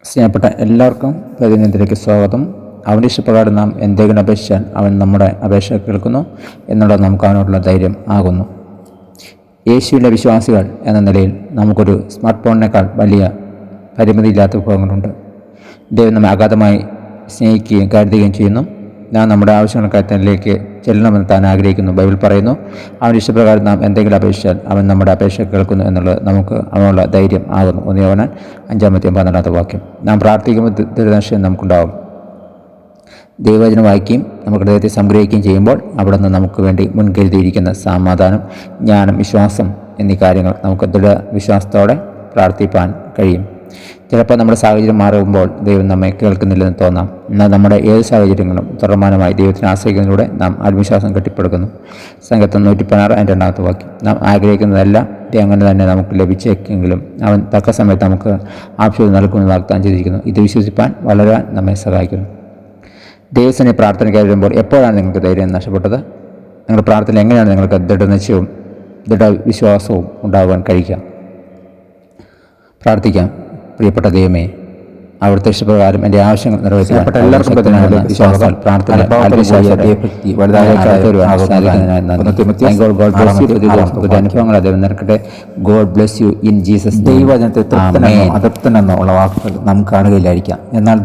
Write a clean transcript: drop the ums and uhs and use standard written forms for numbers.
സ്നേഹപ്പെട്ട എല്ലാവർക്കും പ്രതിനിധിയിലേക്ക് സ്വാഗതം. അവൻ്റെ ഇഷ്ടപ്രകാരം നാം എന്തെങ്കിലും അപേക്ഷിച്ചാൽ അവൻ നമ്മുടെ അപേക്ഷ കേൾക്കുന്നു എന്നുള്ളത് നമുക്ക് അവനോടുള്ള ധൈര്യം ആകുന്നു. യേശുവിലെ വിശ്വാസികൾ എന്ന നിലയിൽ നമുക്കൊരു സ്മാർട്ട് ഫോണിനേക്കാൾ വലിയ പരിമിതിയില്ലാത്ത വിഭവങ്ങളുണ്ട്. ദൈവം നമ്മെ അഗാധമായി സ്നേഹിക്കുകയും കരുതുകയും ചെയ്യുന്നു. നാം നമ്മുടെ ആവശ്യങ്ങൾക്കായി തന്നിലേക്ക് ചെല്ലണമെന്ന് താൻ ആഗ്രഹിക്കുന്നു. ബൈബിൾ പറയുന്നു, അവൻ്റെ ഇഷ്ടപ്രകാരം നാം എന്തെങ്കിലും അപേക്ഷിച്ചാൽ അവൻ നമ്മുടെ അപേക്ഷ കേൾക്കുന്നു എന്നുള്ളത് നമുക്ക് അവനുള്ള ധൈര്യം ആകുന്നു. 1 യോഹന്നാൻ 5:12 നാം പ്രാർത്ഥിക്കുമ്പോൾ ദൃഢനിശ്ചയം നമുക്കുണ്ടാകും. ദൈവവചനം വായിക്കുകയും നമ്മുടെ ഹൃദയത്തെ സംഗ്രഹിക്കുകയും ചെയ്യുമ്പോൾ അവിടെ നിന്ന് നമുക്ക് വേണ്ടി മുൻകരുതിയിരിക്കുന്ന സമാധാനം, ജ്ഞാനം, വിശ്വാസം എന്നീ കാര്യങ്ങൾ നമുക്ക് ദൃഢവിശ്വാസത്തോടെ പ്രാർത്ഥിപ്പാൻ കഴിയും. ചിലപ്പോൾ നമ്മുടെ സാഹചര്യം മാറുമ്പോൾ ദൈവം നമ്മെ കേൾക്കുന്നില്ലെന്ന് തോന്നാം. എന്നാൽ നമ്മുടെ ഏത് സാഹചര്യങ്ങളും തുടർമാനമായി ദൈവത്തിന് ആശ്രയിക്കുന്നതിലൂടെ നാം ആത്മവിശ്വാസം കെട്ടിപ്പടുക്കുന്നു. സങ്കീർത്തനം 116:2 നാം ആഗ്രഹിക്കുന്നതെല്ലാം അങ്ങനെ തന്നെ നമുക്ക് ലഭിച്ചേക്കെങ്കിലും അവൻ തക്ക സമയത്ത് നമുക്ക് ആവശ്യം നൽകുമെന്ന് വാഗ്ദാനം ചെയ്തിരിക്കുന്നു. ഇത് വിശ്വസിപ്പാൻ വളരാൻ നമ്മെ സഹായിക്കുന്നു. ദൈവസനെ പ്രാർത്ഥനയ്ക്കായി വരുമ്പോൾ എപ്പോഴാണ് നിങ്ങൾക്ക് ധൈര്യം നഷ്ടപ്പെട്ടത്? നിങ്ങളുടെ പ്രാർത്ഥന എങ്ങനെയാണ് നിങ്ങൾക്ക് ദൃഢനിശ്ചയവും ദൃഢവിശ്വാസവും ഉണ്ടാകുവാൻ കഴിയുക? പ്രാർത്ഥിക്കാം. പ്രിയപ്പെട്ട ദൈവമേ, അവിടുത്തെ ഇഷ്ടപ്രകാരം എൻ്റെ ആവശ്യങ്ങൾ നിറവേറ്റാൻ എല്ലാവർക്കും അനുഭവങ്ങൾ അദ്ദേഹം നിറക്കട്ടെ. God bless you in Jesus. ദൈവജനത്തെ തൃപ്തനെന്നോ അതൃപ്തനെന്നോ ഉള്ള വാക്കുകൾ നാം കാണുകയില്ലായിരിക്കാം. എന്നാൽ